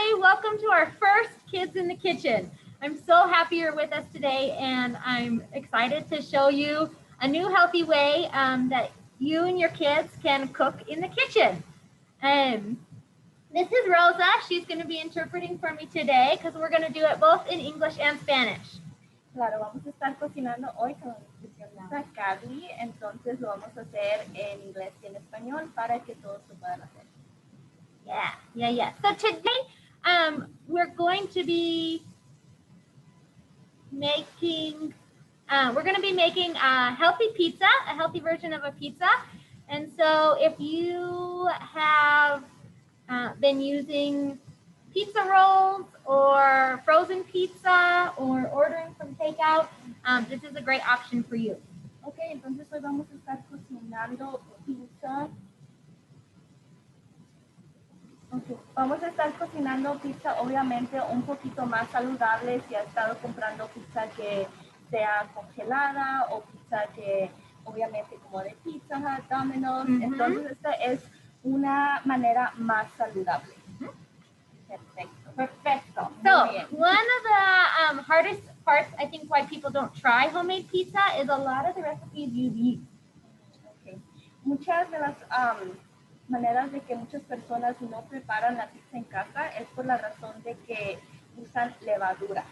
everybody. Welcome to our first Kids in the Kitchen. I'm so happy you're with us today, and I'm excited to show you a new healthy way that you and your kids can cook in the kitchen. This is Rosa. She's going to be interpreting for me today because we're going to do it both in English and Spanish. Claro, vamos a estar cocinando hoy con nuestra Karlee, entonces lo vamos a hacer en inglés y en español para que todos lo puedan hacer. Yeah. So today, we're going to be making a healthy pizza, a healthy version of a pizza. And so if you have been using pizza rolls or frozen pizza or ordering from takeout, this is a great option for you. Okay, entonces hoy vamos a estar cocinando pizza. Okay. Vamos a estar cocinando pizza, obviamente un poquito más saludable si ha estado comprando pizza que sea congelada o pizza que obviamente como de Pizza Hut, Domino's. Entonces esta es una manera más saludable. Perfecto. So one of the hardest parts, I think, why people don't try homemade pizza is a lot of the recipes use yeast. Okay. Muchas de las maneras de que muchas personas no preparan la pizza en casa es por la razón de que usan levadura.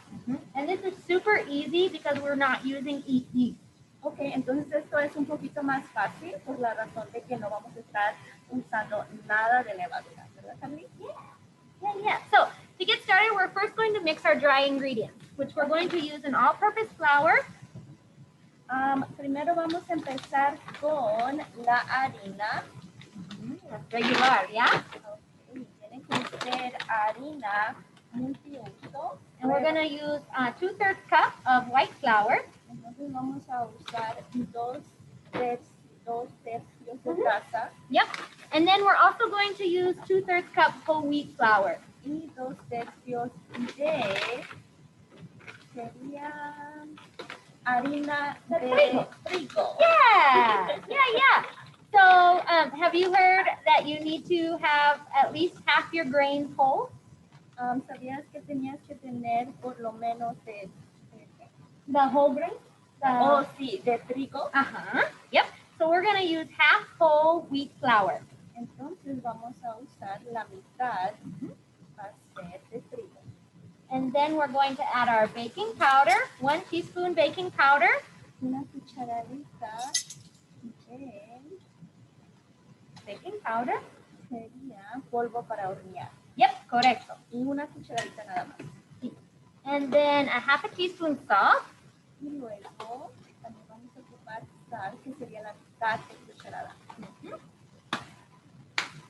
And this is super easy because we're not using yeast. Okay, entonces esto es un poquito más fácil por la razón de que no vamos a estar usando nada de levadura, ¿verdad, Karlee? Yeah. So to get started, we're first going to mix our dry ingredients, which we're going to use an all-purpose flour. Primero vamos a empezar con la harina. Regular, yeah? Okay, tiene que ser harina multiuso. And we're going to use 2/3 cup of white flour. Entonces vamos a usar dos tercios de taza. Yep. And then we're also going to use 2/3 cup whole wheat flour. Y 2 tercios de sería harina de trigo. Yeah. So have you heard that you need to have at least half your grains whole? ¿Sabías que tenías que tener por lo menos de The whole grain? Sí, de trigo. Yep. So we're going to use half whole wheat flour. Entonces vamos a usar la mitad va a ser de trigo. And then we're going to add our baking powder, 1 teaspoon baking powder. Una cucharadita de baking powder. Sería polvo para hornear. Yep, correcto. Y una cucharadita nada más. And then a half a teaspoon salt. Y luego también vamos a ocupar sal, que sería la mitad de cucharada.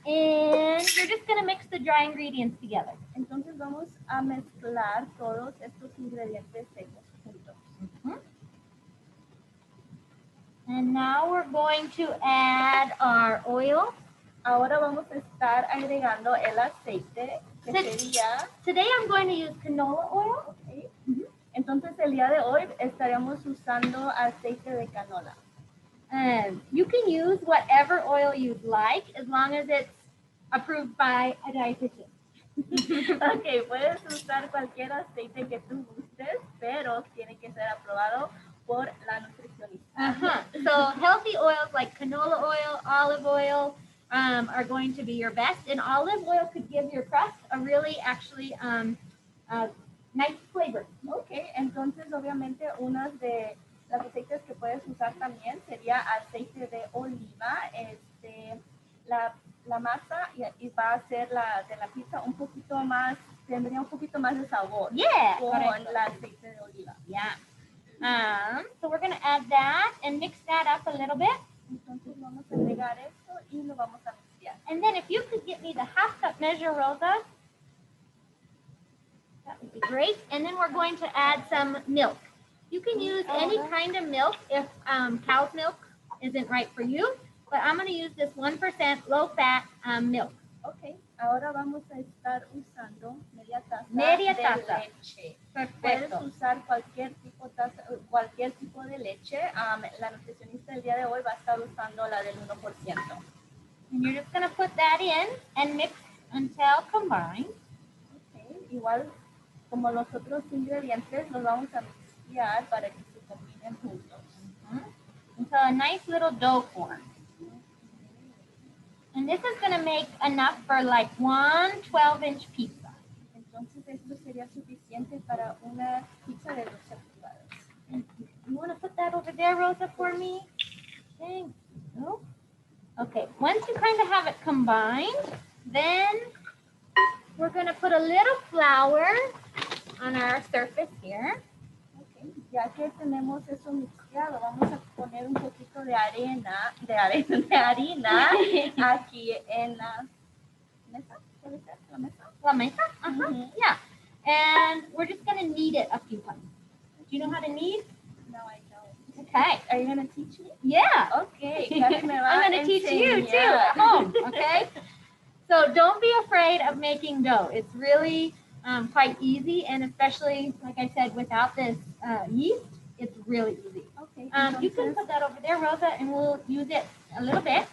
And you're just going to mix the dry ingredients together. Entonces vamos a mezclar todos estos ingredientes secos juntos. And now we're going to add our oil. Ahora vamos a estar agregando el aceite, que sería... Today I'm going to use canola oil. Okay. Entonces el día de hoy estaremos usando aceite de canola. You can use whatever oil you'd like as long as it's approved by a dietitian. Ok, puedes usar cualquier aceite que tú gustes, pero tiene que ser aprobado por la nutricionista. So healthy oils like canola oil, olive oil are going to be your best. And olive oil could give your crust a really nice flavor. Ok, entonces obviamente unas de las aceites que puedes usar también sería aceite de oliva. La masa y va a ser la de la pizza un poquito más, tendría un poquito más de sabor. Con el aceite de oliva. So we're going to add that and mix that up a little bit. Entonces vamos a agregar esto y lo vamos a mezclar. And then if you could get me the half cup measure, Rosa, that would be great. And then we're going to add some milk. You can use any kind of milk if cow's milk isn't right for you, but I'm going to use this 1% low-fat milk. Ok, ahora vamos a estar usando media taza de leche. Perfecto. Puedes usar cualquier tipo de leche. La nutricionista el día de hoy va a estar usando la del 1%. And you're just going to put that in and mix until combined. Ok, igual como los otros ingredientes los vamos a mezclar para que se combinen juntos. Into a nice little dough form. And this is going to make enough for like one 12-inch pizza. Entonces esto sería suficiente para una pizza de 12 pulgadas. You want to put that over there, Rosa, for me? Thank you. Okay, once you kind of have it combined, then we're going to put a little flour on our surface here. Okay. Ya que tenemos eso mezclado, vamos a poner un poquito de harina aquí en la mesa. ¿Puede ser la mesa? La mesa? Yeah. And we're just going to knead it a few times. Do you know how to knead? No, I don't. Okay. Are you going to teach me? Yeah. Okay. Karlee me va I'm going to teach you too at home, okay? So don't be afraid of making dough. It's really quite easy, and especially, like I said, without this yeast, it's really easy. Okay. You can put that over there, Rosa, and we'll use it a little bit.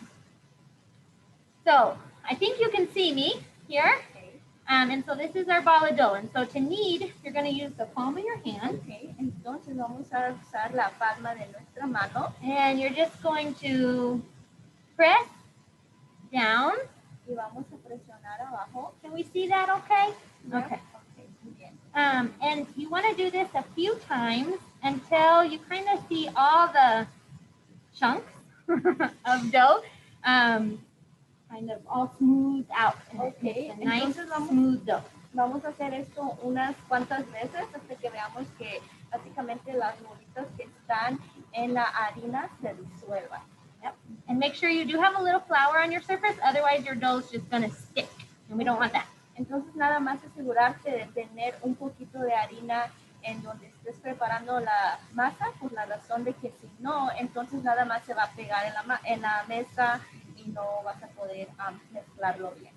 So I think you can see me here. And so this is our ball of dough. And so to knead, you're going to use the palm of your hand. Okay. Entonces vamos a usar la palma de nuestra mano. And you're just going to press down. Y vamos a presionar abajo. Can we see that okay? Yep. Okay. Okay, muy bien. And you want to do this a few times until you kind of see all the chunks of dough kind of all smoothed out. Okay. It's a nice Entonces smooth dough. Vamos a hacer esto unas cuantas veces hasta que veamos que básicamente las bolitas que están en la harina se disuelvan. Yep. And make sure you do have a little flour on your surface, otherwise your dough is just going to stick, and we don't want that. Entonces nada más asegurarte de tener un poquito de harina en donde estés preparando la masa, por la razón de que si no, entonces nada más se va a pegar en la mesa y no vas a poder mezclarlo bien.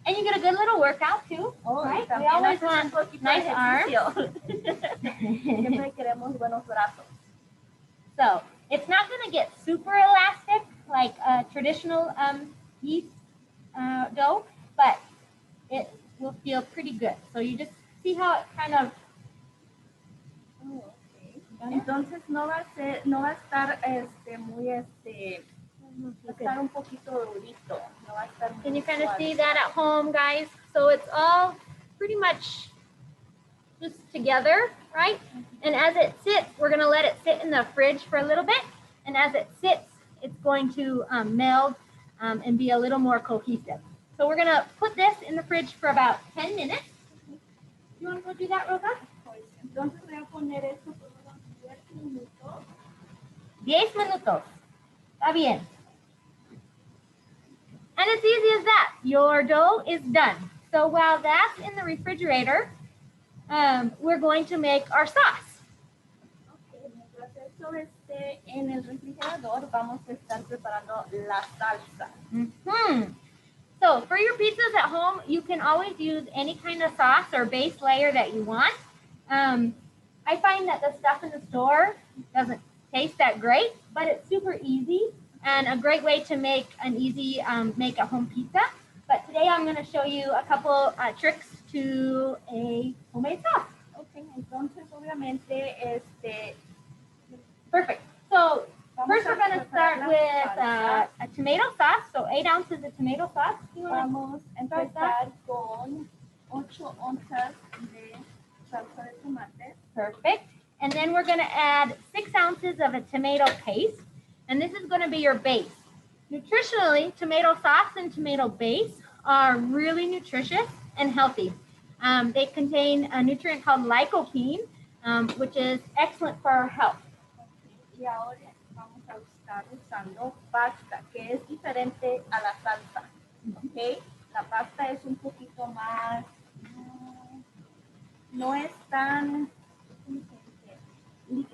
And you get a good little workout too, right? We always want nice arms. Siempre queremos buenos brazos. So it's not going to get super elastic like a traditional yeast dough, but it will feel pretty good. So you just see how it kind of. Entonces no va a estar muy va a estar un poquito durito. No va a estar muy Can you kind of suave. see that at home, guys? So it's all pretty much just together, right? And as it sits, we're going to let it sit in the fridge for a little bit. And as it sits, it's going to meld and be a little more cohesive. So we're going to put this in the fridge for about 10 minutes. You want to go do that, Rosa? Entonces voy a poner esto por unos 10 minutos. 10 minutos. Está bien. And it's easy as that. Your dough is done. So while that's in the refrigerator, we're going to make our sauce. Okay, mientras esto esté en el refrigerador, vamos a estar preparando la salsa. So for your pizzas at home, you can always use any kind of sauce or base layer that you want. I find that the stuff in the store doesn't taste that great, but it's super easy and a great way to make an easy make-at-home pizza. But today I'm going to show you a couple tricks to a homemade sauce. Okay, entonces obviamente Perfect. So first we're going to start with a tomato sauce. So 8 ounces of tomato sauce. Vamos a empezar con 8 onzas de salsa de tomate. Perfect. And then we're going to add 6 ounces of a tomato paste. And this is going to be your base. Nutritionally, tomato sauce and tomato base are really nutritious and healthy. They contain a nutrient called lycopene, which is excellent for our health. Y ahora vamos a estar usando pasta, que es diferente a la salsa. Okay? La pasta es un poquito más, no es tan,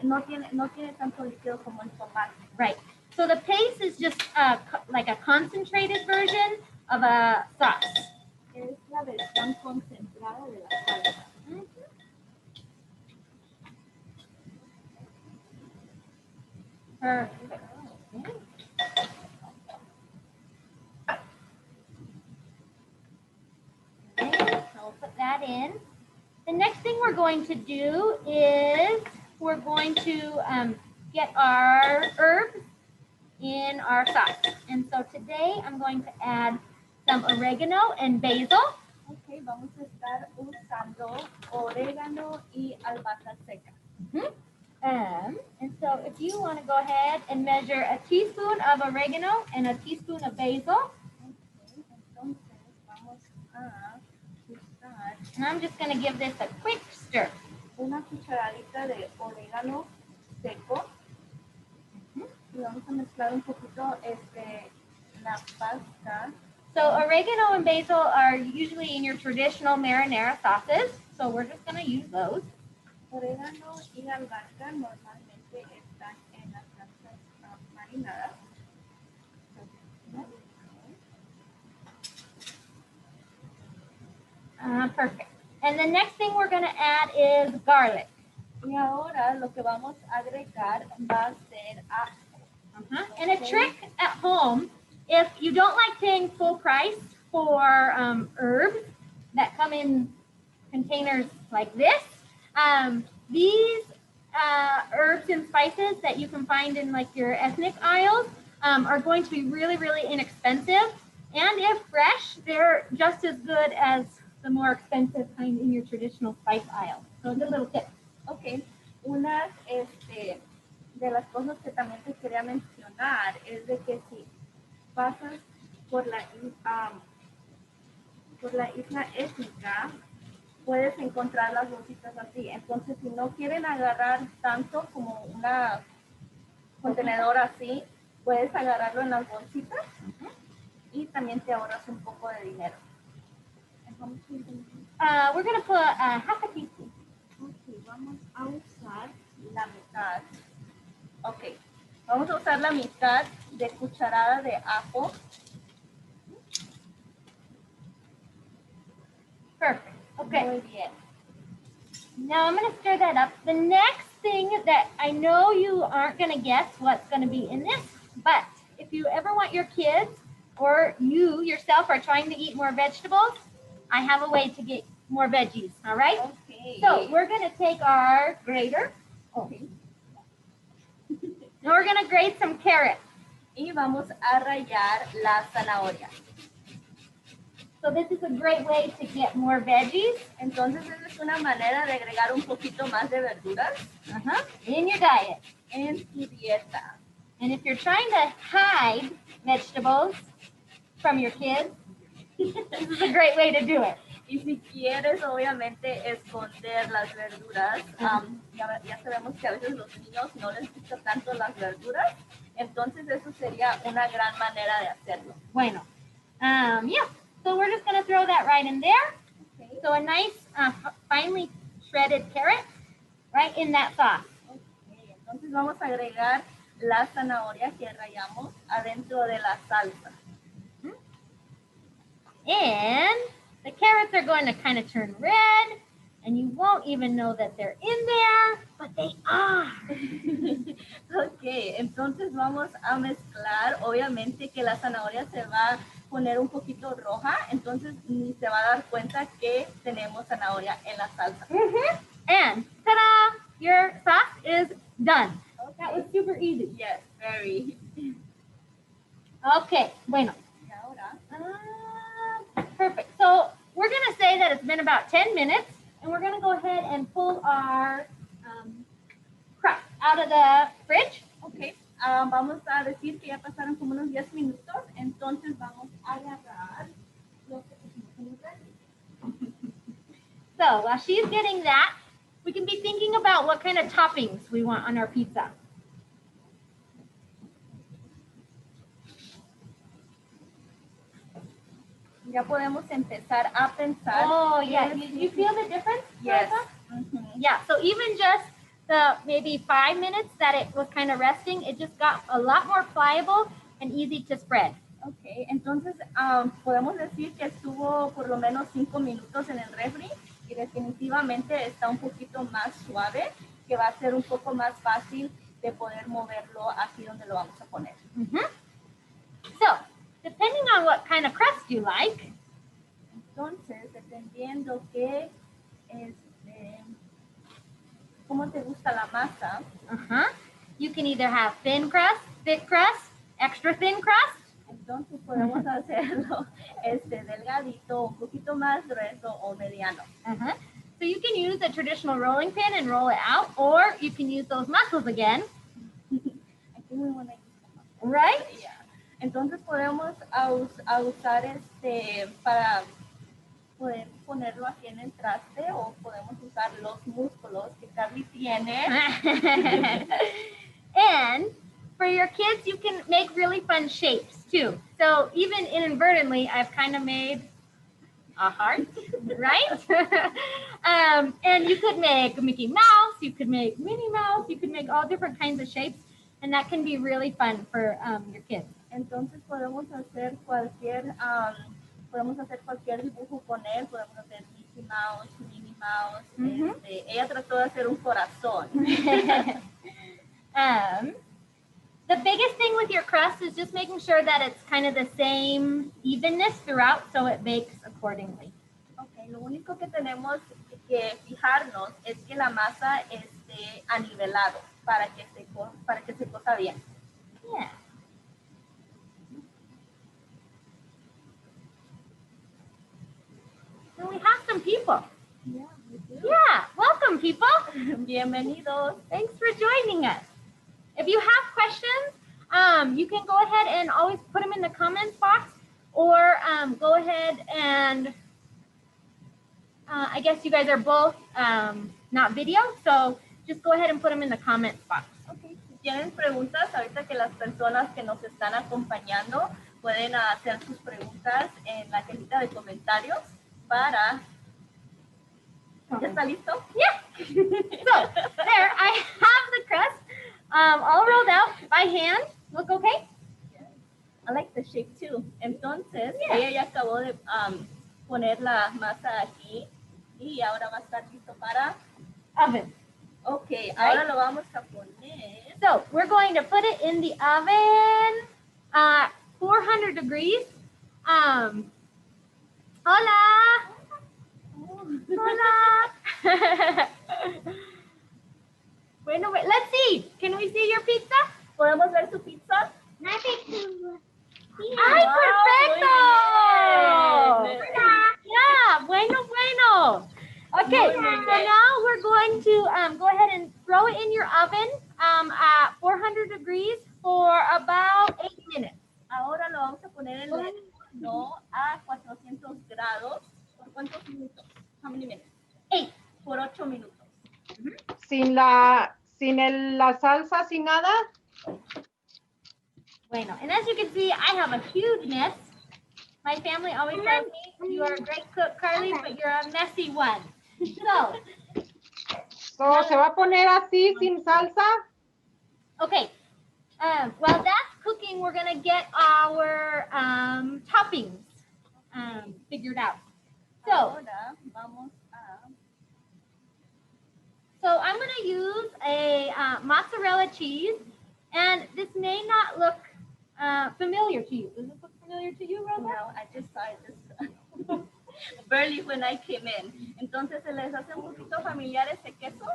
no tiene tanto líquido como el tomate. Right. So the paste is just like a concentrated version of a sauce. Es la versión concentrada de la salsa. Perfect. Okay, so we'll put that that in. The next thing we're going to do is we're going to get our herbs in our sauce. And so today I'm going to add some oregano and basil. Ok, vamos a estar usando orégano y albahaca seca. And so if you want to go ahead and measure a teaspoon of oregano and a teaspoon of basil. Okay, entonces vamos a usar And I'm just going to give this a quick stir. una cucharadita de orégano seco. Y vamos a mezclar un poquito la pasta. So oregano and basil are usually in your traditional marinara sauces. So we're just going to use those. Orégano y albahaca normalmente están en las salsas marinadas. Perfect. And the next thing we're going to add is garlic. Y ahora lo que vamos a agregar va a ser ajo. And a trick at home, if you don't like paying full price for herbs that come in containers like this, these herbs and spices that you can find in like your ethnic aisles are going to be really, really inexpensive. And if fresh, they're just as good as the more expensive kind in your traditional spice aisle. So it's a little tip. Ok, una de las cosas que también te quería mencionar es de que si pasas por la isla étnica, puedes encontrar las bolsitas así. Entonces, si no quieren agarrar tanto como una contenedor así, puedes agarrarlo en las bolsitas y también te ahorras un poco de dinero. We're going to put half a teaspoon. Ok, vamos a usar la mitad. Ok, vamos a usar la mitad de cucharada de ajo. Perfect. Okay. Muy bien. Now I'm going to stir that up. The next thing that I know you aren't going to guess what's going to be in this, but if you ever want your kids or you yourself are trying to eat more vegetables, I have a way to get more veggies, all right? Okay. So we're going to take our grater. Okay. And we're going to grate some carrots. Y vamos a rallar la zanahoria. So this is a great way to get more veggies. Entonces, esa es una manera de agregar un poquito más de verduras In your diet. en tu dieta. And if you're trying to hide vegetables from your kids, this is a great way to do it. Y si quieres, obviamente, esconder las verduras, ya sabemos que a veces los niños no les gustan tanto las verduras, entonces eso sería una gran manera de hacerlo. Bueno, yeah. So we're just going to throw that right in there. Okay. So a nice finely shredded carrot right in that sauce. Okay. Entonces vamos a agregar la zanahoria que rallamos adentro de la salsa. And the carrots are going to kind of turn red, and you won't even know that they're in there, but they are. Ok, entonces vamos a mezclar. Obviamente que la zanahoria se va a poner un poquito roja, entonces ni se va a dar cuenta que tenemos zanahoria en la salsa. And ta-da! Your sauce is done. Okay. That was super easy. Yes, very. Okay, bueno. Y ahora, Perfect. So we're going to say that it's been about 10 minutes, and we're going to go ahead and pull our crust out of the fridge. ok, vamos a decir que ya pasaron como unos 10 minutos, entonces vamos a agarrar lo que pusimos en el. So while she's getting that, we can be thinking about what kind of toppings we want on our pizza. Ya podemos empezar a pensar. Oh, yeah. You feel the difference? Yes. Yeah. So even just the maybe 5 minutes that it was kind of resting, it just got a lot more pliable and easy to spread. Ok, entonces podemos decir que estuvo por lo menos 5 minutos en el refri y definitivamente está un poquito más suave, que va a ser un poco más fácil de poder moverlo aquí donde lo vamos a poner. So, depending on what kind of crust you like, Entonces, dependiendo que, cómo te gusta la masa, you can either have thin crust, thick crust, extra thin crust. Entonces podemos hacerlo delgadito, un poquito más grueso o mediano. So you can use a traditional rolling pin and roll it out, or you can use those muscles again. Aquí muy buena. Right? Yeah. Entonces podemos usar para poder ponerlo aquí en el traste, o podemos usar los músculos que Karlee tiene. And for your kids, you can make really fun shapes too. So even inadvertently, I've kind of made a heart, right? And you could make Mickey Mouse, you could make Minnie Mouse, you could make all different kinds of shapes, and that can be really fun for your kids. Entonces podemos hacer cualquier dibujo con él, podemos hacer Mickey Mouse, Minnie Mouse. Ella trató de hacer un corazón. The biggest thing with your crust is just making sure that it's kind of the same evenness throughout, so it bakes accordingly. Okay, lo único que tenemos que fijarnos es que la masa esté anivelado para que se cosa bien. Yeah. And we have some people. Yeah, we do. Yeah, welcome people. Bienvenidos. Thanks for joining us. If you have questions, you can go ahead and always put them in the comments box, or go ahead and I guess you guys are both not video, so just go ahead and put them in the comments box. Okay. Si tienen preguntas, ahorita que las personas que nos están acompañando pueden hacer sus preguntas en la cajita de comentarios para... ¿Ya está listo? Yeah. So there, I have the crust all rolled out by hand. Look okay? Yes. I like the shape too. Entonces, ella ya acabó de poner la masa aquí y ahora va a estar listo para oven. Okay, ahora lo vamos a poner. So we're going to put it in the oven, 400 degrees. Hola. Hola. Bueno, let's see. Can we see your pizza? ¿Podemos ver su pizza? ¡Ay, perfecto! Yeah, bueno. Okay, so now we're going to go ahead and throw it in your oven at 400 degrees for about 8 minutes. Ahora lo vamos a poner en el horno a 400 grados. ¿Por cuántos minutos? How many minutes? 8. Por 8 minutos. Sin la salsa, sin nada. Bueno, and as you can see, I have a huge mess. My family always tells me, you are a great cook, Karlee, but you're a messy one. So, ¿se va a poner así, sin salsa? Okay, while that's cooking, we're gonna get our toppings figured out. So, ahora vamos a... So I'm going to use a mozzarella cheese, and this may not look familiar to you. Does this look familiar to you, Rosa? No, I just saw it this barely when I came in. Entonces, ¿se les hace un poquito familiar ese queso?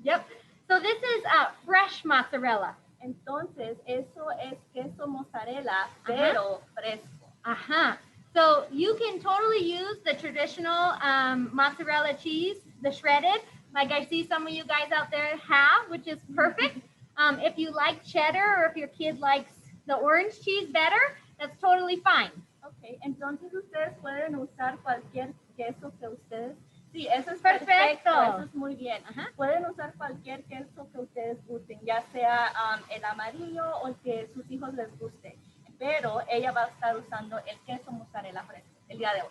Yep. So this is fresh mozzarella. Entonces, eso es queso mozzarella, pero fresco. So you can totally use the traditional mozzarella cheese, the shredded, like I see some of you guys out there have, which is perfect. If you like cheddar, or if your kid likes the orange cheese better, that's totally fine. Okay, entonces ustedes pueden usar cualquier queso que ustedes... Sí, eso es perfecto. Eso es muy bien. Pueden usar cualquier queso que ustedes gusten, ya sea el amarillo o el que sus hijos les guste. Pero ella va a estar usando el queso mozzarella fresco el día de hoy.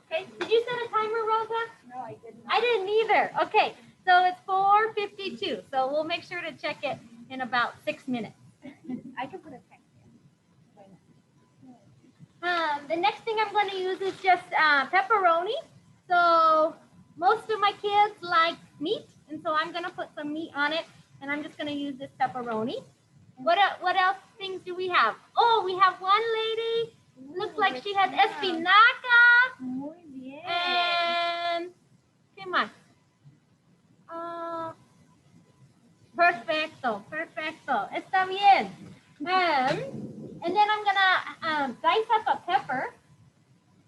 Okay. Did you set a timer, Rosa? No, I didn't. I didn't either. Okay, so it's 4:52. So we'll make sure to check it in about 6 minutes. I can put a timer. The next thing I'm going to use is just pepperoni. So most of my kids like meat, and so I'm going to put some meat on it, and I'm just going to use this pepperoni. What else things do we have? Oh, we have one lady Looks like she has espinaca. Muy bien. And, ¿qué más? Perfecto, perfecto. Está bien. And then I'm gonna dice up a pepper.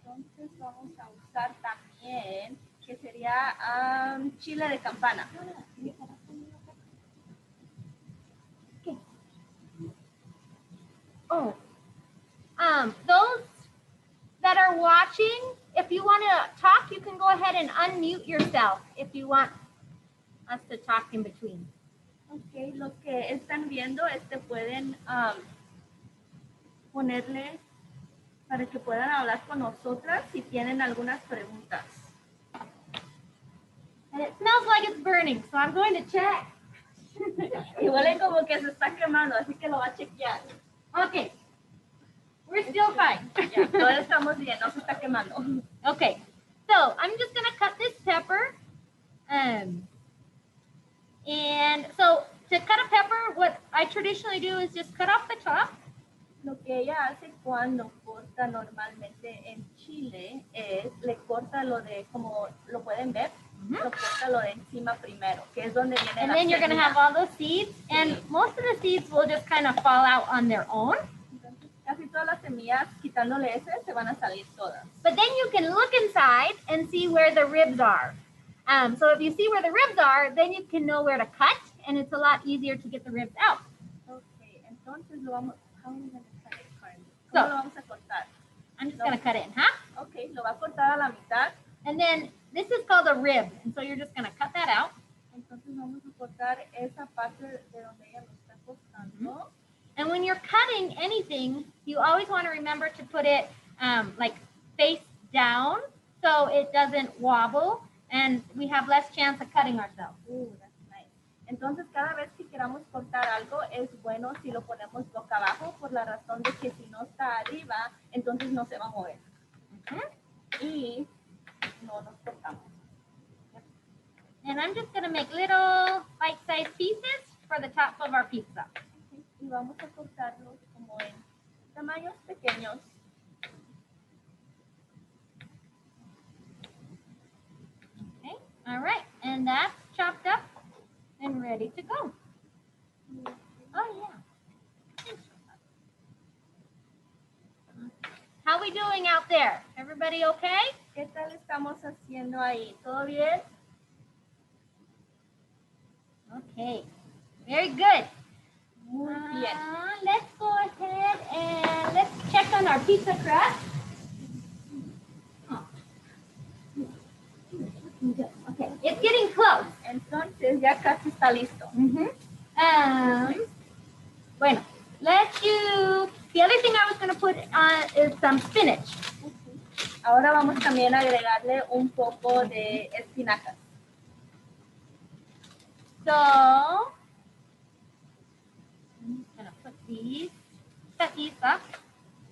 Entonces vamos a usar también, que sería chile de campana. Oh, those that are watching, if you want to talk, you can go ahead and unmute yourself if you want us to talk in between. Ok, los que están viendo, pueden ponerle para que puedan hablar con nosotras si tienen algunas preguntas. And it smells like it's burning, so I'm going to check. Y huele como que se está quemando, así que lo va a chequear. Okay, we're still fine. Ya, todavía estamos bien, no se está quemando. Okay, so I'm just gonna cut this pepper. And so to cut a pepper, what I traditionally do is just cut off the top. Lo que ella hace cuando corta normalmente en Chile es le corta lo de, como lo pueden ver, lo corta lo de encima primero, que es donde viene And la then you're gonna have semilla. all those seeds, and most of the seeds will just kind of fall out on their own. Entonces, casi todas las semillas, quitándole ese, se van a salir todas. But then you can look inside and see where the ribs are. So if you see where the ribs are, then you can know where to cut, and it's a lot easier to get the ribs out. Okay, entonces lo vamos, how are we gonna cut it, Karlee? So- ¿Cómo lo vamos a cortar? I'm just gonna cut it in half. Okay, lo va a cortar a la mitad. And then this is called a rib, and so you're just gonna cut that out. Entonces vamos a cortar esa parte de donde ella lo está cortando. And when you're cutting anything, you always want to remember to put it like face down so it doesn't wobble and we have less chance of cutting ourselves. That's nice. Entonces cada vez que queramos cortar algo es bueno si lo ponemos boca abajo por la razón de que si no está arriba, entonces no se va a mover. Y no nos cortamos. And I'm just going to make little bite-sized pieces for the top of our pizza. Y vamos a cortarlos como en tamaños pequeños. Okay, all right, and that's chopped up and ready to go. Oh, yeah. How we doing out there? Everybody okay? ¿Qué tal estamos haciendo ahí? ¿Todo bien? Okay, very good. Muy bien. Let's go ahead and let's check on our pizza crust. Okay, it's getting close. Entonces ya casi está listo. Bueno, let's do, the other thing I was going to put is some spinach. Ahora vamos también a agregarle un poco de espinacas. So, I'm just going to put these, cut these up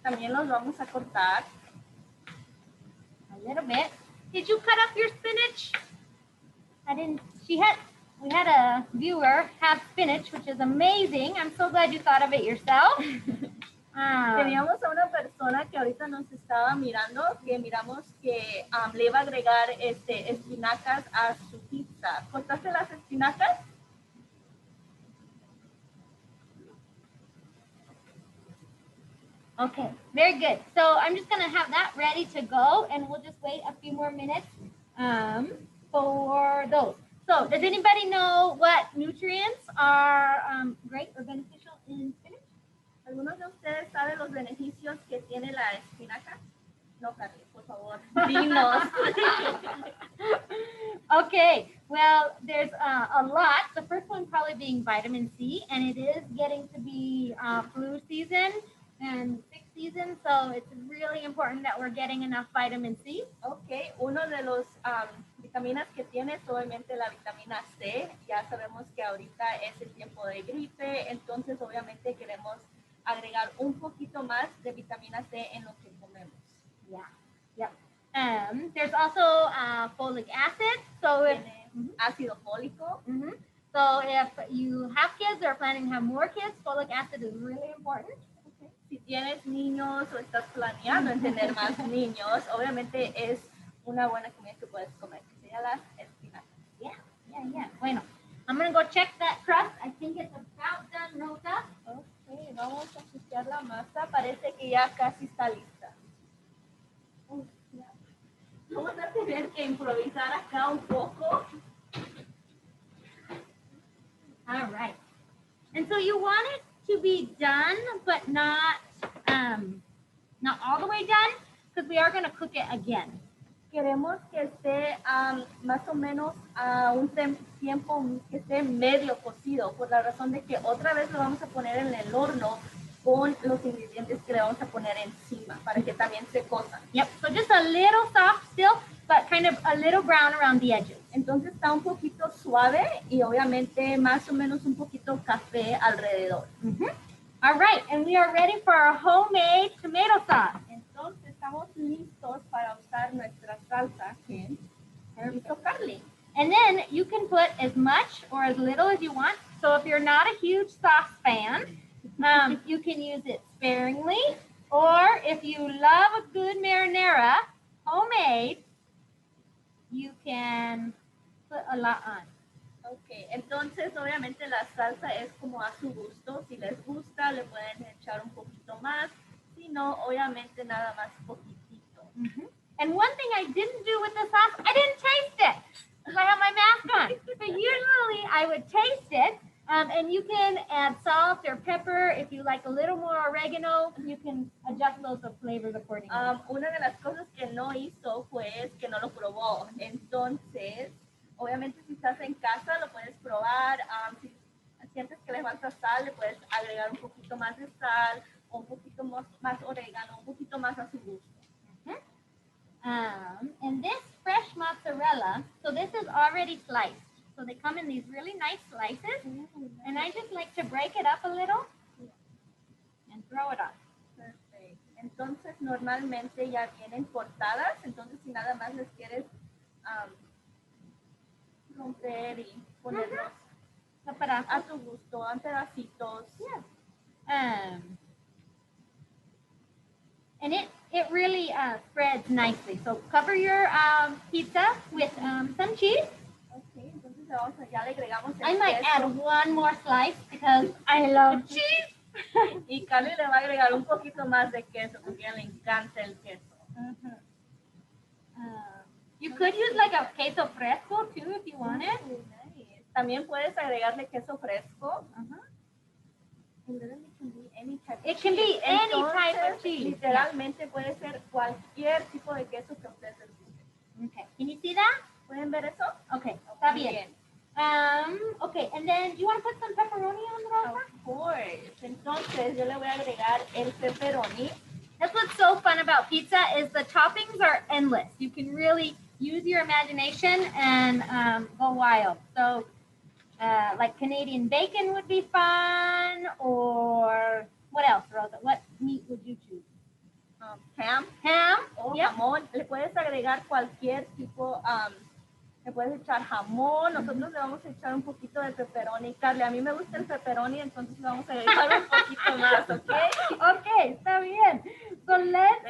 También los vamos a cortar. a little bit. Did you cut up your spinach? I didn't, we had a viewer have spinach, which is amazing. I'm so glad you thought of it yourself. Teníamos a una persona que ahorita nos estaba mirando, que miramos que le iba a agregar espinacas a su pizza. ¿Cortaste las espinacas? Okay, very good. So I'm just gonna have that ready to go and we'll just wait a few more minutes for those. So does anybody know what nutrients are great or beneficial in spinach? ¿Algunos de ustedes saben los beneficios que tiene la espinaca? No, Karlee, por favor, dinos. Okay, well, there's a lot. The first one probably being vitamin C, and it is getting to be flu season and sick season, so it's really important that we're getting enough vitamin C. Ok, uno de los vitaminas que tiene es obviamente la vitamina C. Ya sabemos que ahorita es el tiempo de gripe, entonces obviamente queremos agregar un poquito más de vitamina C en lo que comemos. Yeah, yep. There's also folic acid, so if, Tiene ácido fólico. so if you have kids or are planning to have more kids, folic acid is really important. Okay. si tienes niños o estás planeando en tener más niños, obviamente es una buena comida que puedes comer, que sería las espinacas. Yeah. Bueno, I'm going to go check that crust. I think it's about done, Rosa. Ok, vamos a chequear la masa. Parece que ya casi está lista. Vamos a tener que improvisar acá un poco. All right. And so you want it to be done, but not all the way done, because we are going to cook it again. Queremos que esté más o menos a un tiempo que esté medio cocido, por la razón de que otra vez lo vamos a poner en el horno con los ingredientes que le vamos a poner encima, para que también se cosan. Yep, so just a little soft still, but kind of a little brown around the edges. Entonces está un poquito suave y obviamente más o menos un poquito café alrededor. All right, and we are ready for our homemade tomato sauce. Entonces estamos listos para usar nuestra salsa que hizo Karlee. And then you can put as much or as little as you want. So if you're not a huge sauce fan, you can use it sparingly. Or if you love a good marinara, homemade, you can put a lot on. Ok, entonces obviamente la salsa es como a su gusto. Si les gusta, le pueden echar un poquito más. Si no, obviamente nada más poquitito. And one thing I didn't do with the sauce, I didn't taste it because I have my mask on. So usually I would taste it, and you can add salt or pepper. If you like a little more oregano, you can adjust those flavors accordingly. Una de las cosas que no hizo fue que no lo probó. Entonces, obviamente si estás en casa lo puedes probar. Si sientes que le falta sal, le puedes agregar un poquito más de sal, o un poquito más orégano, un poquito más a su gusto. And this fresh mozzarella, so this is already sliced. So they come in these really nice slices. And I just like to break it up a little and throw it on. Perfecto. Entonces normalmente ya vienen cortadas, entonces si nada más les quieres romper y ponerlos a tu gusto, en pedacitos. And it really spreads nicely. So cover your pizza with some cheese. Okay, entonces ya le agregamos el I might queso. add one more slice because I love cheese. Y Karlee le va a agregar un poquito más de queso porque a ella le encanta el queso. You could use like a queso fresco too if you wanted. Nice. También puedes agregarle queso fresco. It can be any type of cheese. Literalmente puede ser cualquier tipo de queso que ustedes les guste. Okay, can you see that? ¿Pueden ver eso? Okay, está bien. Okay, and then do you want to put some pepperoni on the rosa? Of course. Entonces yo le voy a agregar el pepperoni. That's what's so fun about pizza is the toppings are endless. You can really use your imagination and go wild. So like Canadian bacon would be fun, or what else, Rosa? What meat would you choose? Ham. O Yep. jamón. Le puedes agregar cualquier tipo, le puedes echar jamón. Nosotros le vamos a echar un poquito de pepperoni. Karlee, a mí me gusta el pepperoni, entonces le vamos a agregar un poquito más, ¿ok? Okay, está bien. So let's,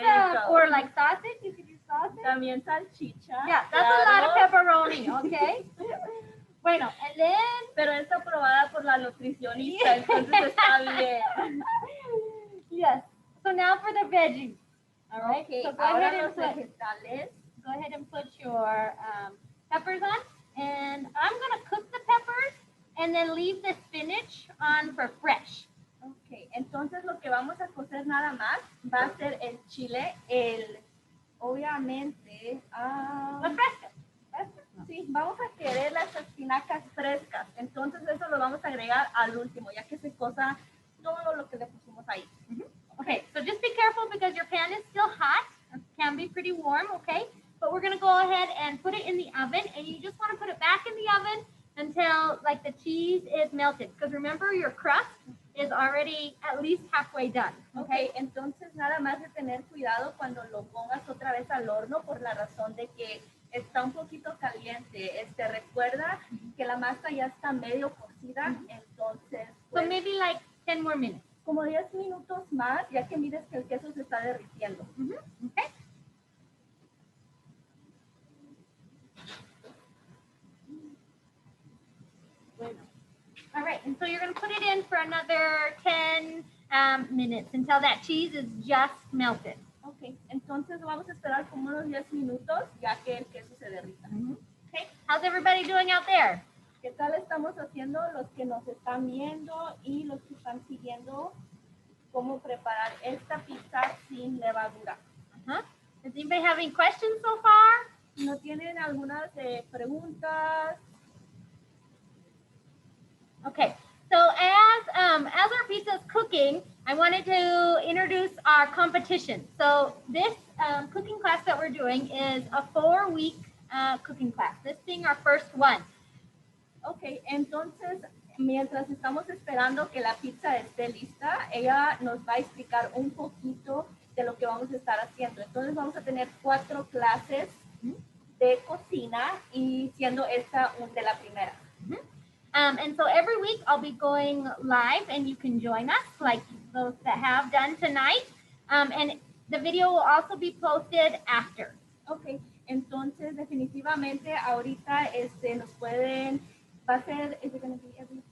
or like sausage, you could use sausage. También salchicha. Yeah, that's a lot of pepperoni, okay? Bueno, and then... Pero es aprobada por la nutricionista, entonces está bien. Yes. So now for the veggies. All right. Okay, So go ahora ahead and los vegetales. go ahead and put your peppers on, and I'm gonna cook the peppers and then leave the spinach on for fresh. Ok, entonces lo que vamos a cocer nada más va a ser el chile, obviamente, La fresca. sí, vamos a querer las espinacas frescas, entonces eso lo vamos a agregar al último, ya que se cosa todo lo que le pusimos ahí. Okay, so just be careful because your pan is still hot. It can be pretty warm, okay? But we're gonna go ahead and put it in the oven, and you just want to put it back in the oven until like the cheese is melted. Because remember, your crust is already at least halfway done. Okay, entonces nada más de tener cuidado cuando lo pongas otra vez al horno por la razón de que está un poquito caliente. Recuerda que la masa ya está medio cocida, entonces... So maybe like 10 more minutes. como 10 minutos más, ya que mires que el queso se está derritiendo. Okay. All right, and so you're going to put it in for another 10 minutes until that cheese is just melted. Ok, entonces vamos a esperar como unos 10 minutos, ya que el queso se derrita. Okay, how's everybody doing out there? ¿Qué tal estamos haciendo los que nos están viendo y los que están siguiendo cómo preparar esta pizza sin levadura? Does anybody have any questions so far? ¿No tienen algunas preguntas? Okay, so as our pizza is cooking, I wanted to introduce our competition. So this cooking class that we're doing is a 4-week cooking class. This being our first one. Ok, entonces mientras estamos esperando que la pizza esté lista, ella nos va a explicar un poquito de lo que vamos a estar haciendo. Entonces vamos a tener 4 clases de cocina y siendo esta de la primera. And so every week I'll be going live and you can join us like those that have done tonight. And the video will also be posted after. Ok, entonces definitivamente ahorita nos pueden, va a ser, is it going to be every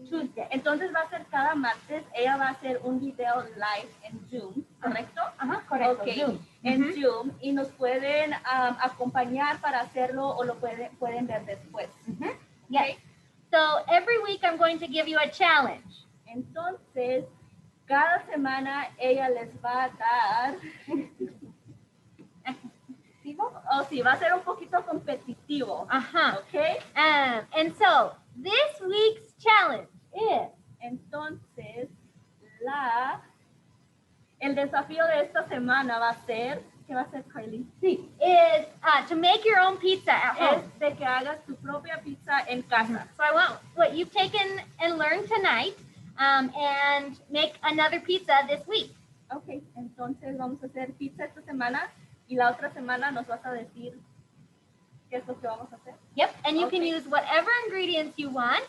Tuesday. Entonces va a ser cada martes, ella va a hacer un video live en Zoom, ¿correcto? Correcto, Okay. Zoom. En Zoom y nos pueden acompañar para hacerlo o lo pueden ver después. Yes. So every week I'm going to give you a challenge. Entonces, cada semana ella les va a dar, o sí, va a ser un poquito competitivo. Okay? And so this week's challenge is, entonces, el desafío de esta semana va a ser, ¿qué va a ser, Karlee? Sí, is to make your own pizza at home. Es de que hagas tu propia pizza en casa. So I want what you've taken and learned tonight and make another pizza this week. Ok, entonces vamos a hacer pizza esta semana y la otra semana nos vas a decir qué es lo que vamos a hacer. Yep, and you can use whatever ingredients you want.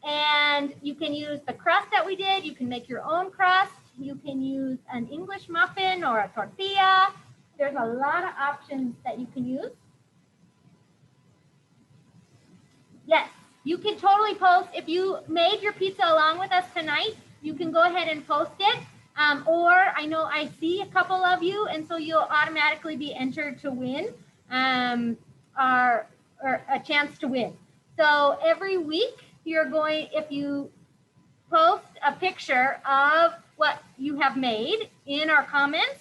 And you can use the crust that we did. You can make your own crust. You can use an English muffin or a tortilla. There's a lot of options that you can use. Yes, you can totally post. If you made your pizza along with us tonight, you can go ahead and post it. Or I know I see a couple of you, and so you'll automatically be entered to win or a chance to win. So every week you're going, if you post a picture of what you have made in our comments,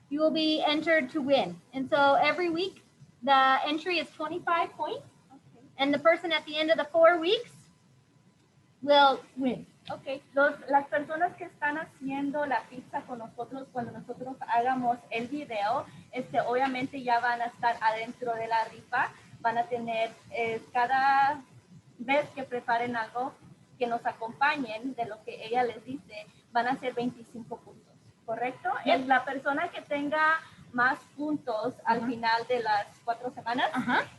you will be entered to win. And so every week the entry is 25 points. Okay. And the person at the end of the 4 weeks will win. Ok, las personas que están haciendo la pizza con nosotros, cuando nosotros hagamos el video, obviamente ya van a estar adentro de la rifa, van a tener cada vez que preparen algo, que nos acompañen de lo que ella les dice, van a ser 25 puntos, ¿correcto? Yep. La persona que tenga más puntos al final de las 4 semanas,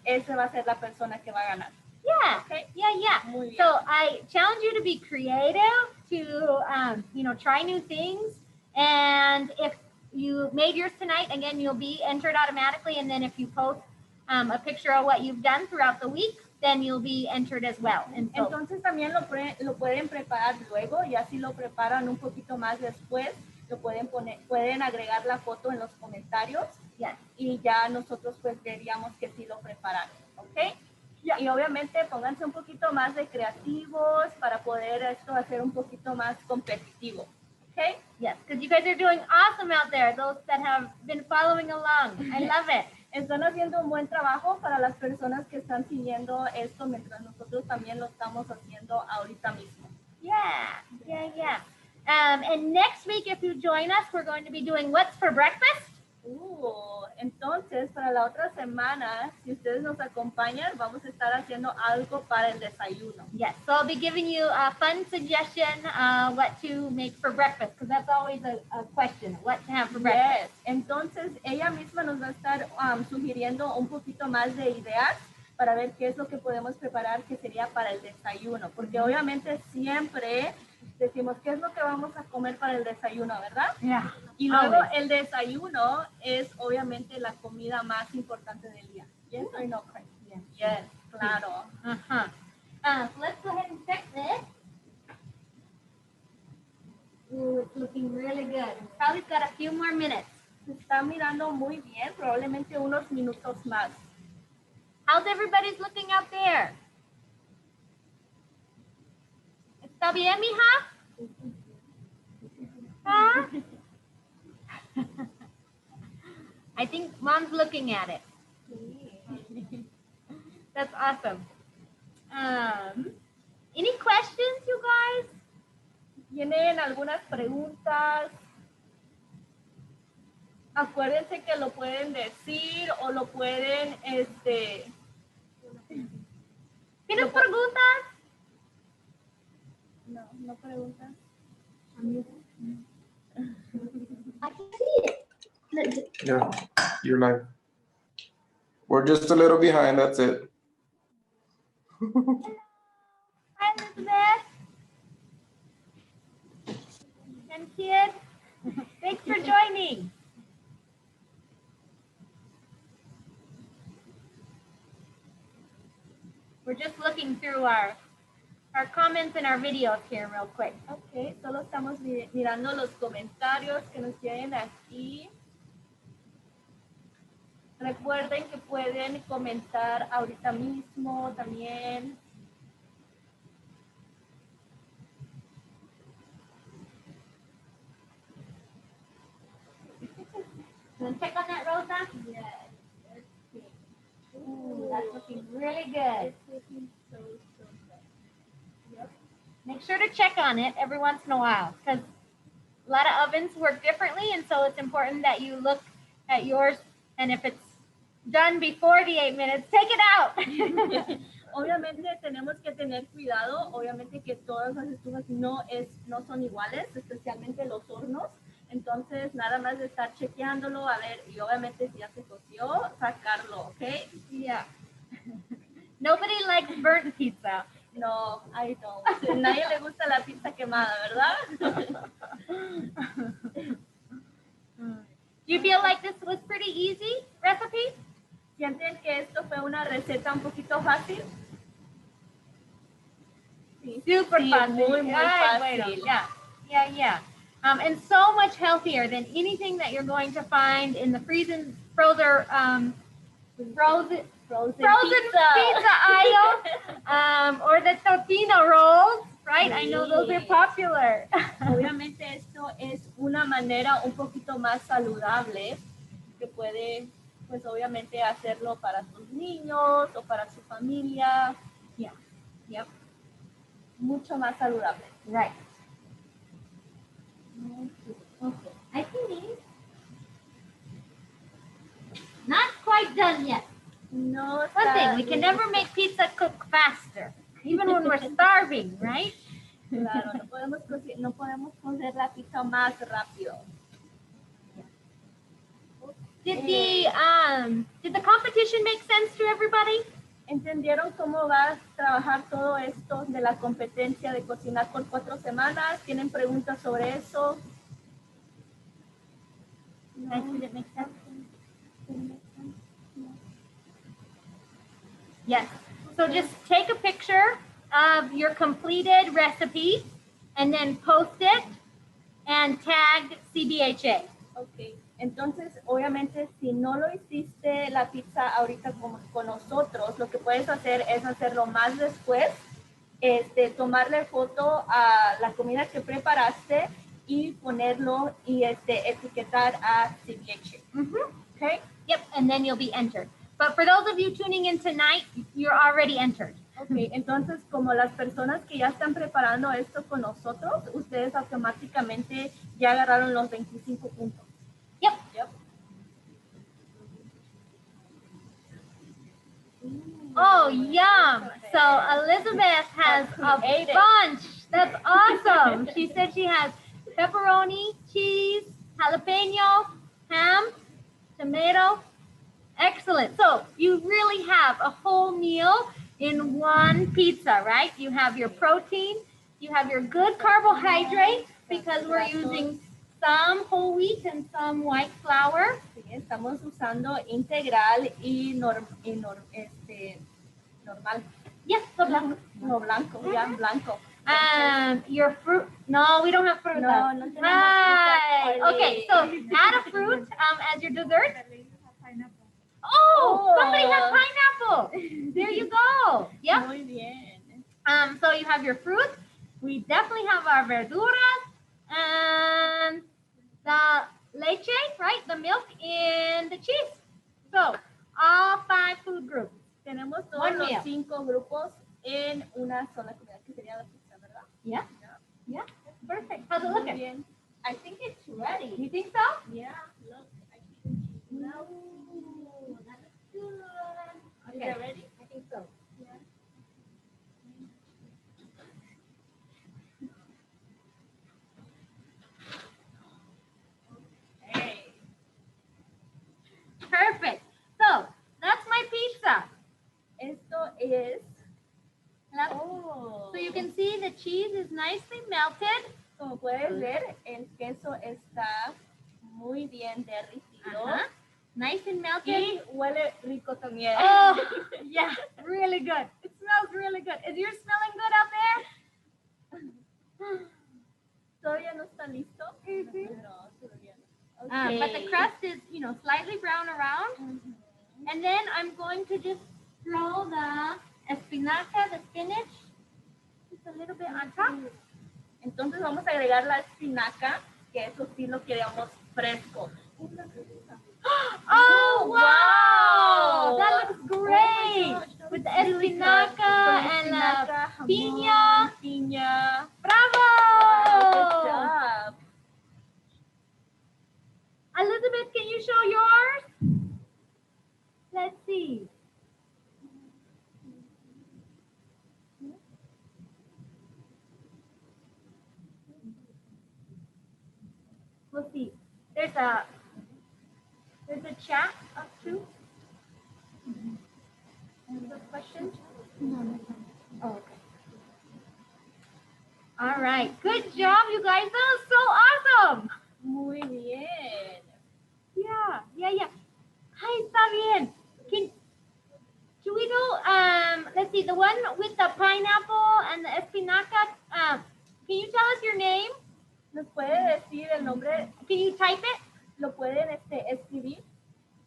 esa va a ser la persona que va a ganar. Yeah, Okay. yeah. Muy bien. So I challenge you to be creative, to try new things. And if you made yours tonight, again, you'll be entered automatically. And then if you post a picture of what you've done throughout the week, then you'll be entered as well. And so, entonces también lo pueden preparar luego, y así lo preparan un poquito más después, lo pueden agregar la foto en los comentarios. yes. Y ya nosotros pues veríamos que sí lo prepararon, ¿ok? Y obviamente pónganse un poquito más de creativos para poder hacer un poquito más competitivo, ¿ok? Yes, because you guys are doing awesome out there, those that have been following along. I love it. Están haciendo un buen trabajo para las personas que están siguiendo esto mientras nosotros también lo estamos haciendo ahorita mismo. Yeah. And next week, if you join us, we're going to be doing what's for breakfast. Entonces, para la otra semana, si ustedes nos acompañan, vamos a estar haciendo algo para el desayuno. Yes, so I'll be giving you a fun suggestion what to make for breakfast, because that's always a question, what to have for breakfast. Yes. Entonces, ella misma nos va a estar sugiriendo un poquito más de ideas para ver qué es lo que podemos preparar que sería para el desayuno, porque obviamente siempre decimos, ¿qué es lo que vamos a comer para el desayuno, verdad? Yeah. Y luego Always. el desayuno es obviamente la comida más importante del día. Yes or no, Karlee? Yes, claro. Uh-huh. So let's go ahead and check this. Ooh, it's looking really good. Probably got a few more minutes. Se está mirando muy bien, probablemente unos minutos más. How's everybody's looking out there? ¿Está bien, mija? Huh? I think mom's looking at it. That's awesome. Any questions, you guys? ¿Tienen algunas preguntas? Acuérdense que lo pueden decir o lo pueden, ¿Tienes preguntas? no preguntan. I can see it. Yeah, you're live. We're just a little behind, that's it. Hi, Elizabeth. And kid. Thanks for joining. We're just looking through our comments and our videos here real quick. Ok, solo estamos mirando los comentarios que nos tienen aquí. Recuerden que pueden comentar ahorita mismo también. Want to check on that, Rosa? Yes. Ooh, that's looking really good. It's looking so good. Yep. Make sure to check on it every once in a while because a lot of ovens work differently, and so it's important that you look at yours, and if it's done before the 8 minutes, take it out. Obviamente tenemos que tener cuidado, obviamente que todas las estufas no son iguales, especialmente los hornos. Entonces, nada más de estar chequeándolo, a ver, y obviamente si ya se coció, sacarlo, ¿ok? Yeah. Nobody likes burnt pizza. No, I don't. Nadie le gusta la pizza quemada, ¿verdad? Do you feel like this was pretty easy recipe? ¿Sienten que esto fue una receta un poquito fácil? Sí. Super Sí, fácil. muy Ay, fácil. bueno, yeah. And so much healthier than anything that you're going to find in the frozen pizza aisle, or the tocino rolls, right? I know those are popular. Obviamente esto es una manera un poquito más saludable que puede, pues obviamente hacerlo para sus niños o para su familia. Yeah. Yep. Mucho más saludable. Right. Okay. I think not quite done yet. No One está thing, we can never make pizza cook faster, even when we're starving, right? Claro, no podemos cocer la pizza más rápido. Did the competition make sense to everybody? ¿Entendieron cómo va a trabajar todo esto de la competencia de cocinar por 4 semanas? ¿Tienen preguntas sobre eso? Did it make sense? Yes. So just take a picture of your completed recipe and then post it and tag CBHA. Ok, entonces obviamente si no lo hiciste la pizza ahorita con nosotros, lo que puedes hacer es hacerlo más después, tomarle foto a la comida que preparaste y ponerlo y etiquetar a CBHA. Okay? Yep, and then you'll be entered. But for those of you tuning in tonight, you're already entered. Ok, entonces como las personas que ya están preparando esto con nosotros, ustedes automáticamente ya agarraron los 25 puntos. Yep. Oh, yum. So Elizabeth has a bunch. That's awesome. She said she has pepperoni, cheese, jalapeno, ham, tomato. Excellent. So you really have a whole meal in one pizza, right? You have your protein, You have your good carbohydrates because we're using some whole wheat and some white flour. Sí, estamos usando integral y normal. Yes, the blanco. No, blanco, ya, blanco. Your fruit. No, we don't have fruit. No, no tenemos Right. fruta. Okay, so add a fruit as your dessert. Oh, somebody has pineapple. There you go. Yep. Muy bien. So you have your fruit. We definitely have our verduras and the leche, right? The milk and the cheese. So all 5 food groups. Tenemos todos One los meal. 5 grupos en una sola comida, que sería la pizza, ¿verdad? Yeah. Yeah. Perfect. How's it Muy looking? bien. I think it's ready. You think so? Yeah, look, I can smell. Ooh, that looks good. Is it ready? I think so. Hey. Perfect. So that's my pizza. Esto es. That's- Oh. So you can see the cheese is nicely melted. Como puedes ver, el queso está muy bien derretido. Uh-huh. Nice and melted. Y huele rico también. Oh, yeah, really good. It smells really good. Is yours smelling good out there? ¿Todavía no está listo? Mhm. No, todavía no. But the crust is, slightly brown around. Mhm. And then I'm going to just throw the espinaca, the spinach, just a little bit on top. Entonces vamos a agregar la espinaca, que eso sí lo queremos fresco. Oh, wow! Wow. That looks great! Oh my gosh, With the that was really espinaca good. and Espinaca, the piña. piña. Bravo! Good job. Elizabeth, can you show yours? Let's see. We'll see. There's a chat up too. Any other questions? Oh, okay. All right. Good job, you guys. That was so awesome. Muy bien. Yeah. Hi, está bien. Should we do, let's see, the one with the pineapple and the espinaca, can you tell us your name? ¿Nos puede decir el nombre? Can you type it? ¿Lo pueden escribir?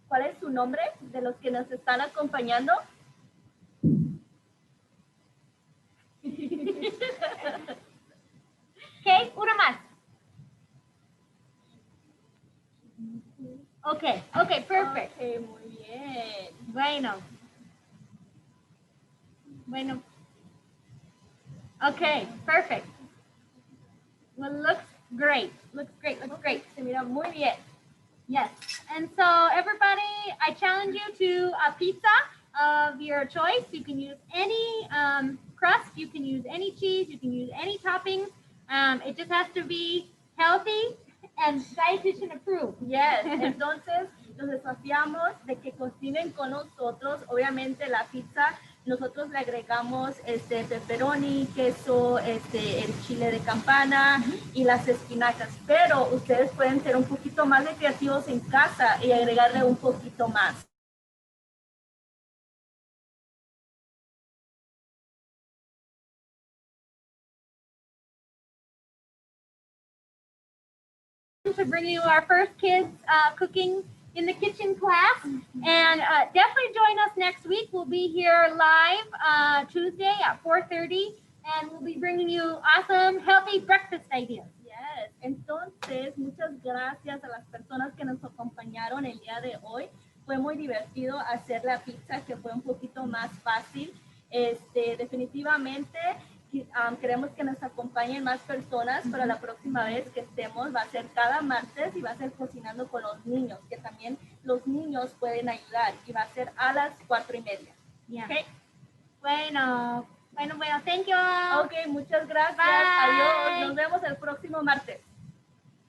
¿Cuál es su nombre de los que nos están acompañando? Okay, una más. Okay, perfect. Okay, muy bien. Bueno. Okay, perfect. Well, looks great. Looks great. Se mira muy bien. Yes. And so everybody, I challenge you to a pizza of your choice. You can use any crust, you can use any cheese, you can use any toppings. It just has to be healthy and dietitian approved. Yes. Entonces, los desafiamos de que cocinen con nosotros. Obviamente la pizza, nosotros le agregamos pepperoni, queso, el chile de campana y las espinacas. Pero ustedes pueden ser un poquito más de creativos en casa y agregarle un poquito más. To bring you our first kids cooking in the kitchen class, and definitely join us next week. We'll be here live Tuesday at 4:30, and we'll be bringing you awesome healthy breakfast ideas. Yes. Entonces, muchas gracias a las personas que nos acompañaron el día de hoy. Fue muy divertido hacer la pizza, que fue un poquito más fácil. Definitivamente queremos que nos acompañen más personas para la próxima vez que estemos. Va a ser cada martes y va a ser cocinando con los niños, que también los niños pueden ayudar, y va a ser a las 4:30. Yeah. Okay. Bueno, thank you all. Ok, muchas gracias. Bye. Adiós. Nos vemos el próximo martes.